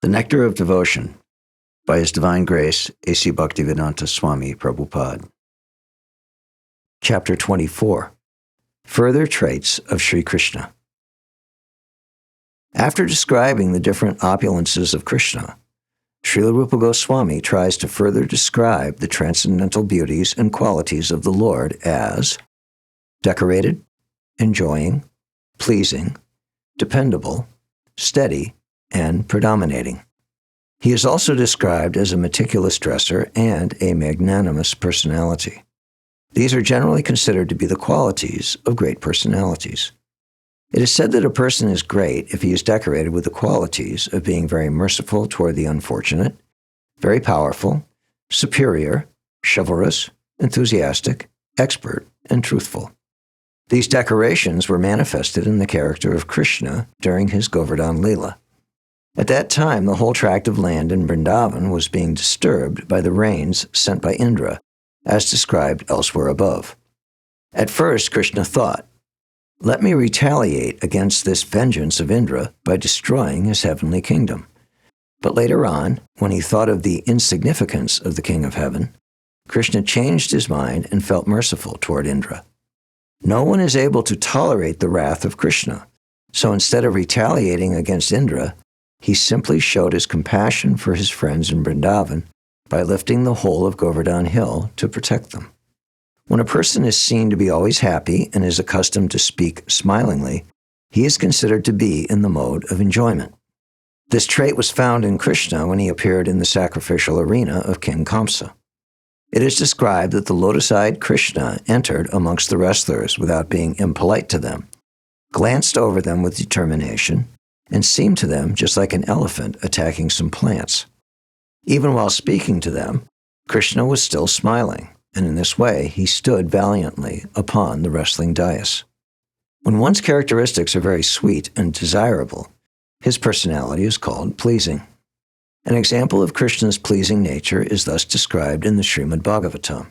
The Nectar of Devotion by His Divine Grace, A.C. Bhaktivedanta Swami, Prabhupāda. Chapter 24. Further Traits of Sri Krishna. After describing the different opulences of Krishna, Srila Rupa Goswami tries to further describe the transcendental beauties and qualities of the Lord as decorated, enjoying, pleasing, dependable, steady, and predominating. He is also described as a meticulous dresser and a magnanimous personality. These are generally considered to be the qualities of great personalities. It is said that a person is great if he is decorated with the qualities of being very merciful toward the unfortunate, very powerful, superior, chivalrous, enthusiastic, expert, and truthful. These decorations were manifested in the character of Krishna during his Govardhan Leela. At that time, the whole tract of land in Vrindavan was being disturbed by the rains sent by Indra, as described elsewhere above. At first, Krishna thought, "Let me retaliate against this vengeance of Indra by destroying his heavenly kingdom." But later on, when he thought of the insignificance of the King of Heaven, Krishna changed his mind and felt merciful toward Indra. No one is able to tolerate the wrath of Krishna, so instead of retaliating against Indra, he simply showed his compassion for his friends in Vrindavan by lifting the whole of Govardhan Hill to protect them. When a person is seen to be always happy and is accustomed to speak smilingly, he is considered to be in the mode of enjoyment. This trait was found in Krishna when he appeared in the sacrificial arena of King Kamsa. It is described that the lotus-eyed Krishna entered amongst the wrestlers without being impolite to them, glanced over them with determination, and seemed to them just like an elephant attacking some plants. Even while speaking to them, Krishna was still smiling, and in this way he stood valiantly upon the wrestling dais. When one's characteristics are very sweet and desirable, his personality is called pleasing. An example of Krishna's pleasing nature is thus described in the Śrīmad-Bhāgavatam.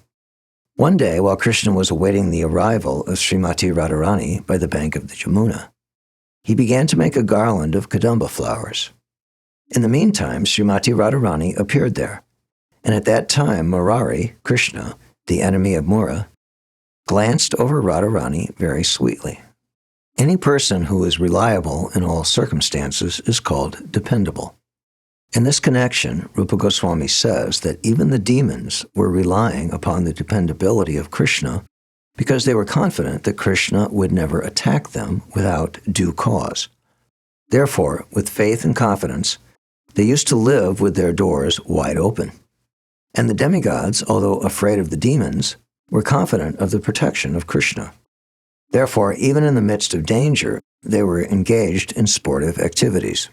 One day, while Krishna was awaiting the arrival of Śrīmatī Rādhārāṇī by the bank of the Yamunā, he began to make a garland of kadamba flowers. In the meantime, Śrīmatī Rādhārāṇī appeared there, and at that time Murāri, Krishna, the enemy of Mura, glanced over Radharani very sweetly. Any person who is reliable in all circumstances is called dependable. In this connection, Rupa Goswami says that even the demons were relying upon the dependability of Krishna because they were confident that Krishna would never attack them without due cause. Therefore, with faith and confidence, they used to live with their doors wide open. And the demigods, although afraid of the demons, were confident of the protection of Krishna. Therefore, even in the midst of danger, they were engaged in sportive activities.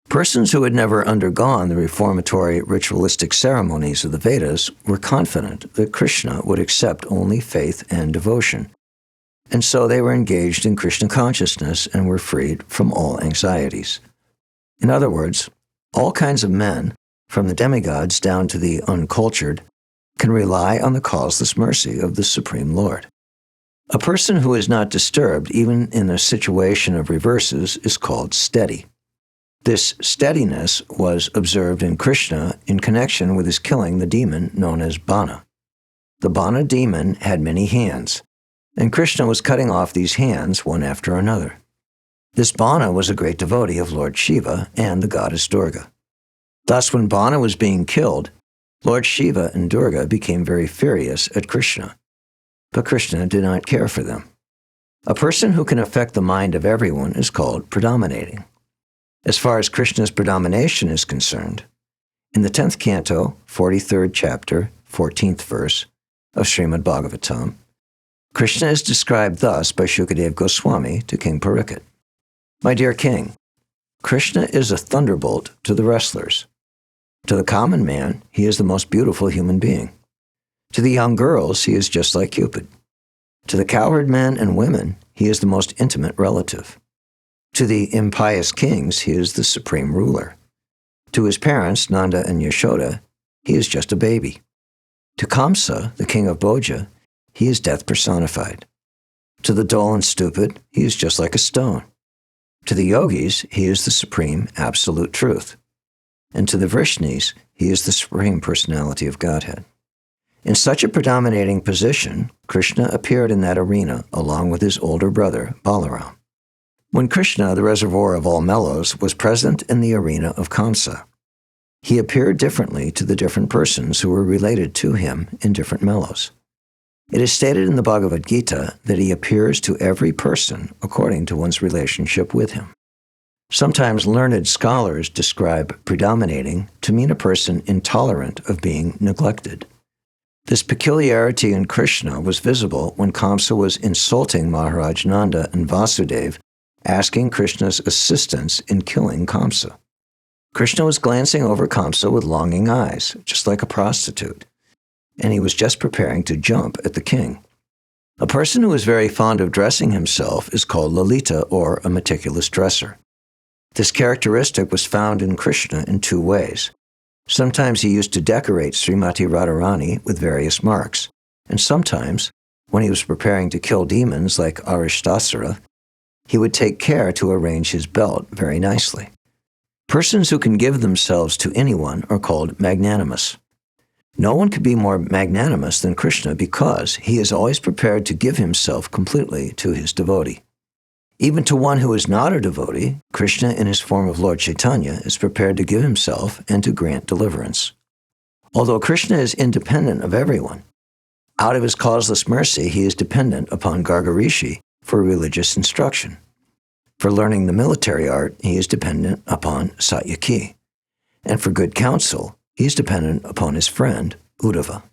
Persons who had never undergone the reformatory ritualistic ceremonies of the Vedas were confident that Krishna would accept only faith and devotion, and so they were engaged in Krishna consciousness and were freed from all anxieties. In other words, all kinds of men, from the demigods down to the uncultured, can rely on the causeless mercy of the Supreme Lord. A person who is not disturbed, even in a situation of reverses, is called steady. This steadiness was observed in Krishna in connection with his killing the demon known as Bana. The Bana demon had many hands, and Krishna was cutting off these hands one after another. This Bana was a great devotee of Lord Shiva and the goddess Durga. Thus, when Bana was being killed, Lord Shiva and Durga became very furious at Krishna. But Krishna did not care for them. A person who can affect the mind of everyone is called predominating. As far as Krishna's predomination is concerned, in the 10th canto, 43rd chapter, 14th verse of Śrīmad-Bhāgavatam, Krishna is described thus by Shukadeva Goswami to King Parikshit. "My dear king, Krishna is a thunderbolt to the wrestlers. To the common man, he is the most beautiful human being. To the young girls, he is just like Cupid. To the cowherd men and women, he is the most intimate relative. To the impious kings, he is the supreme ruler. To his parents, Nanda and Yashoda, he is just a baby. To Kamsa, the king of Bhoja, he is death personified. To the dull and stupid, he is just like a stone. To the yogis, he is the supreme absolute truth. and to the Vrishnis, he is the Supreme Personality of Godhead. In such a predominating position, Krishna appeared in that arena along with his older brother, Balaram. When Krishna, the reservoir of all mellows, was present in the arena of Kamsa, he appeared differently to the different persons who were related to him in different mellows. It is stated in the Bhagavad-gita that he appears to every person according to one's relationship with him. Sometimes learned scholars describe predominating to mean a person intolerant of being neglected. This peculiarity in Krishna was visible when Kamsa was insulting Maharaj Nanda and Vasudeva, asking Krishna's assistance in killing Kamsa. Krishna was glancing over Kamsa with longing eyes, just like a prostitute, and he was just preparing to jump at the king. A person who is very fond of dressing himself is called Lalita, or a meticulous dresser. This characteristic was found in Krishna in two ways. Sometimes he used to decorate Śrīmatī Rādhārāṇī with various marks, and sometimes, when he was preparing to kill demons like Arishtasura, he would take care to arrange his belt very nicely. Persons who can give themselves to anyone are called magnanimous. No one could be more magnanimous than Krishna because he is always prepared to give himself completely to his devotee. Even to one who is not a devotee, Krishna in his form of Lord Chaitanya is prepared to give himself and to grant deliverance. Although Krishna is independent of everyone, out of his causeless mercy he is dependent upon Garga-Rishi for religious instruction. For learning the military art, he is dependent upon Satyaki. And for good counsel, he is dependent upon his friend, Uddhava.